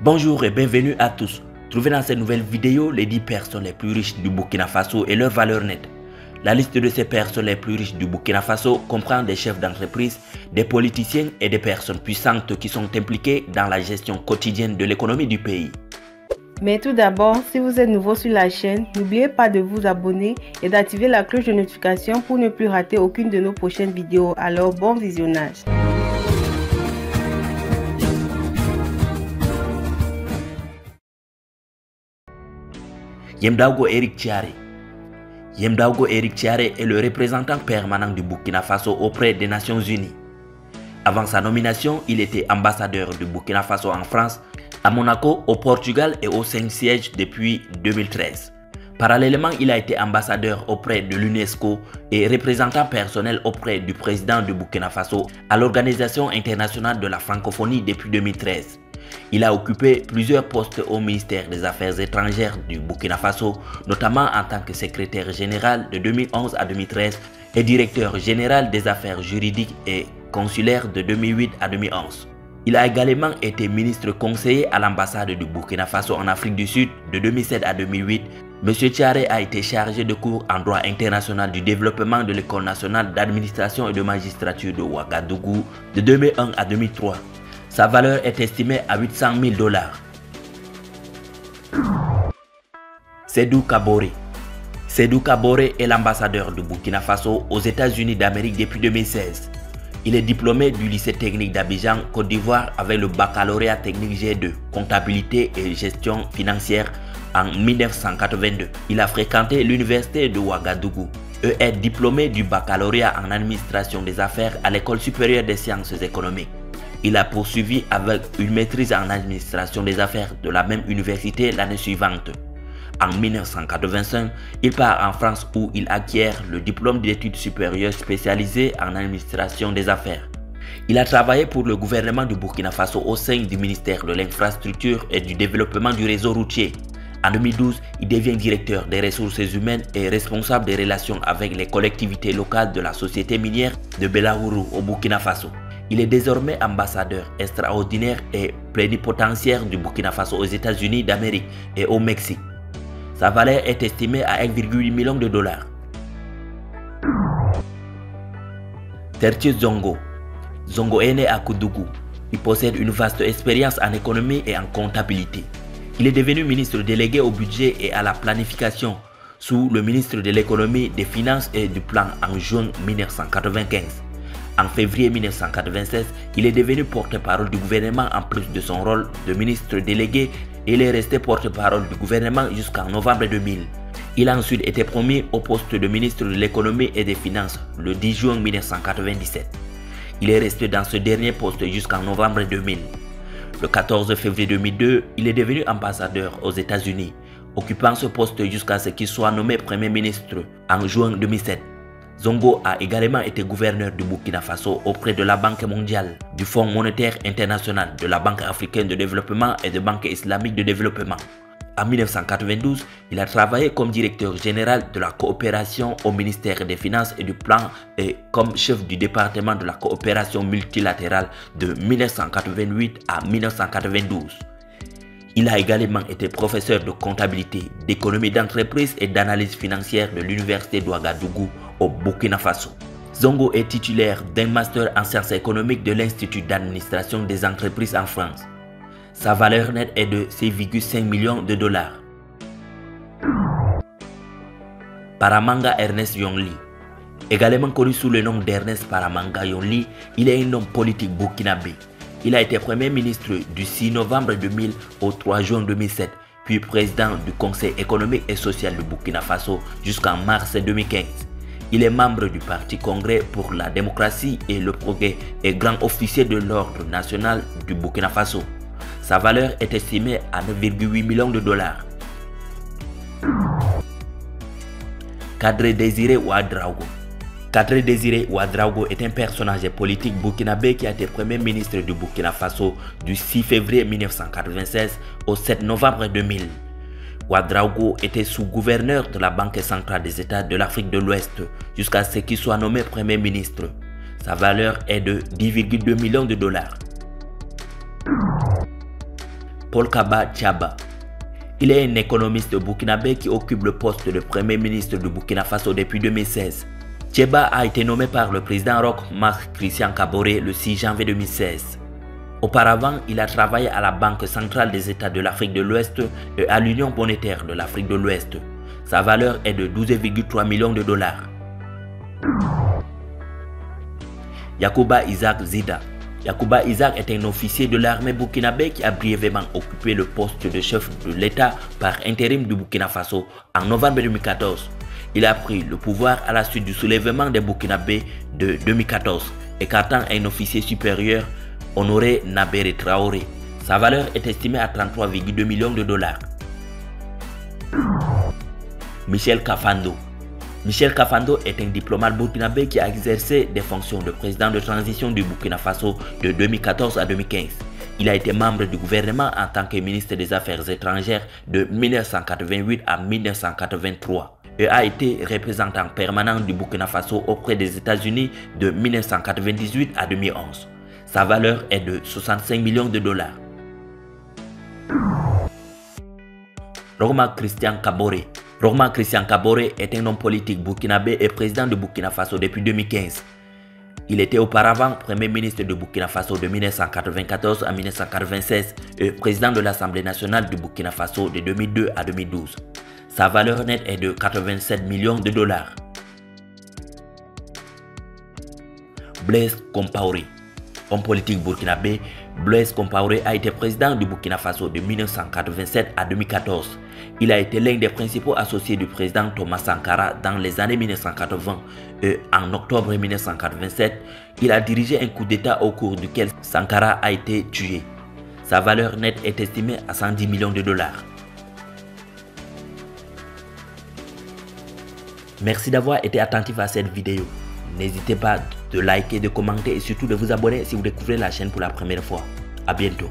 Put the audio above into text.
Bonjour et bienvenue à tous. Trouvez dans cette nouvelle vidéo les 10 personnes les plus riches du Burkina Faso et leur valeur nette. La liste de ces personnes les plus riches du Burkina Faso comprend des chefs d'entreprise, des politiciens et des personnes puissantes qui sont impliquées dans la gestion quotidienne de l'économie du pays. Mais tout d'abord, si vous êtes nouveau sur la chaîne, n'oubliez pas de vous abonner et d'activer la cloche de notification pour ne plus rater aucune de nos prochaines vidéos. Alors bon visionnage. Yemdaogo Eric Thiaré. Yemdaogo Eric Thiaré est le représentant permanent du Burkina Faso auprès des Nations Unies. Avant sa nomination, il était ambassadeur du Burkina Faso en France, à Monaco, au Portugal et au Saint-Siège depuis 2013. Parallèlement, il a été ambassadeur auprès de l'UNESCO et représentant personnel auprès du président du Burkina Faso à l'Organisation internationale de la francophonie depuis 2013. Il a occupé plusieurs postes au ministère des Affaires étrangères du Burkina Faso, notamment en tant que secrétaire général de 2011 à 2013 et directeur général des affaires juridiques et consulaires de 2008 à 2011. Il a également été ministre conseiller à l'ambassade du Burkina Faso en Afrique du Sud de 2007 à 2008. M. Thiaré a été chargé de cours en droit international du développement de l'École nationale d'administration et de magistrature de Ouagadougou de 2001 à 2003. Sa valeur est estimée à 800 000 $. Sédou Kaboré. Sédou Kaboré est l'ambassadeur du Burkina Faso aux États-Unis d'Amérique depuis 2016. Il est diplômé du lycée technique d'Abidjan, Côte d'Ivoire avec le baccalauréat technique G2, comptabilité et gestion financière en 1982. Il a fréquenté l'université de Ouagadougou et est diplômé du baccalauréat en administration des affaires à l'École supérieure des sciences économiques. Il a poursuivi avec une maîtrise en administration des affaires de la même université l'année suivante. En 1985, il part en France où il acquiert le diplôme d'études supérieures spécialisées en administration des affaires. Il a travaillé pour le gouvernement du Burkina Faso au sein du ministère de l'Infrastructure et du Développement du réseau routier. En 2012, il devient directeur des ressources humaines et responsable des relations avec les collectivités locales de la société minière de Belaourou au Burkina Faso. Il est désormais ambassadeur extraordinaire et plénipotentiaire du Burkina Faso aux États-Unis d'Amérique et au Mexique. Sa valeur est estimée à 1,8 million de $. Tertius Zongo. Zongo est né à Koudougou. Il possède une vaste expérience en économie et en comptabilité. Il est devenu ministre délégué au budget et à la planification sous le ministre de l'économie, des finances et du plan en juin 1995. En février 1996, il est devenu porte-parole du gouvernement en plus de son rôle de ministre délégué et il est resté porte-parole du gouvernement jusqu'en novembre 2000. Il a ensuite été promu au poste de ministre de l'économie et des finances le 10 juin 1997. Il est resté dans ce dernier poste jusqu'en novembre 2000. Le 14 février 2002, il est devenu ambassadeur aux États-Unis, occupant ce poste jusqu'à ce qu'il soit nommé Premier ministre en juin 2007. Zongo a également été gouverneur du Burkina Faso auprès de la Banque mondiale, du Fonds monétaire international, de la Banque africaine de développement et de Banque islamique de développement. En 1992, il a travaillé comme directeur général de la coopération au ministère des Finances et du Plan et comme chef du département de la coopération multilatérale de 1988 à 1992. Il a également été professeur de comptabilité, d'économie d'entreprise et d'analyse financière de l'université d'Ouagadougou au Burkina Faso. Zongo est titulaire d'un master en sciences économiques de l'Institut d'administration des entreprises en France. Sa valeur nette est de 6,5 millions de $. Paramanga Ernest Yonli. Également connu sous le nom d'Ernest Paramanga Yonli, il est un homme politique burkinabé. Il a été Premier ministre du 6 novembre 2000 au 3 juin 2007, puis président du Conseil économique et social du Burkina Faso jusqu'en mars 2015. Il est membre du Parti Congrès pour la démocratie et le progrès et grand officier de l'ordre national du Burkina Faso. Sa valeur est estimée à 9,8 millions de $. Kadri Désiré Ouedraogo. Kadri Désiré Ouedraogo est un personnage politique burkinabé qui a été Premier ministre du Burkina Faso du 6 février 1996 au 7 novembre 2000. Ouedraogo était sous-gouverneur de la Banque centrale des États de l'Afrique de l'Ouest jusqu'à ce qu'il soit nommé Premier ministre. Sa valeur est de 10,2 millions de $. Paul Kaba Tchaba. Il est un économiste burkinabé qui occupe le poste de Premier ministre du Burkina Faso depuis 2016. Tcheba a été nommé par le président Roch Marc Christian Kaboré le 6 janvier 2016. Auparavant, il a travaillé à la Banque centrale des États de l'Afrique de l'Ouest et à l'Union monétaire de l'Afrique de l'Ouest. Sa valeur est de 12,3 millions de dollars. Yacouba Isaac Zida. Yacouba Isaac est un officier de l'armée burkinabé qui a brièvement occupé le poste de chef de l'État par intérim du Burkina Faso en novembre 2014. Il a pris le pouvoir à la suite du soulèvement des Burkinabés de 2014, écartant un officier supérieur, Honoré Nabéré Traoré. Sa valeur est estimée à 33,2 millions de dollars. Michel Kafando. Michel Kafando est un diplomate burkinabé qui a exercé des fonctions de président de transition du Burkina Faso de 2014 à 2015. Il a été membre du gouvernement en tant que ministre des Affaires étrangères de 1988 à 1983 et a été représentant permanent du Burkina Faso auprès des États-Unis de 1998 à 2011. Sa valeur est de 65 millions de dollars. Roch Christian Kaboré. Roch Christian Kaboré est un homme politique burkinabé et président de Burkina Faso depuis 2015. Il était auparavant Premier ministre de Burkina Faso de 1994 à 1996 et président de l'Assemblée nationale du Burkina Faso de 2002 à 2012. Sa valeur nette est de 87 millions de dollars. Blaise Compaoré. Homme politique burkinabé, Blaise Compaoré a été président du Burkina Faso de 1987 à 2014. Il a été l'un des principaux associés du président Thomas Sankara dans les années 1980 et en octobre 1987, il a dirigé un coup d'État au cours duquel Sankara a été tué. Sa valeur nette est estimée à 110 millions de dollars. Merci d'avoir été attentif à cette vidéo. N'hésitez pas de liker, de commenter et surtout de vous abonner si vous découvrez la chaîne pour la première fois. À bientôt.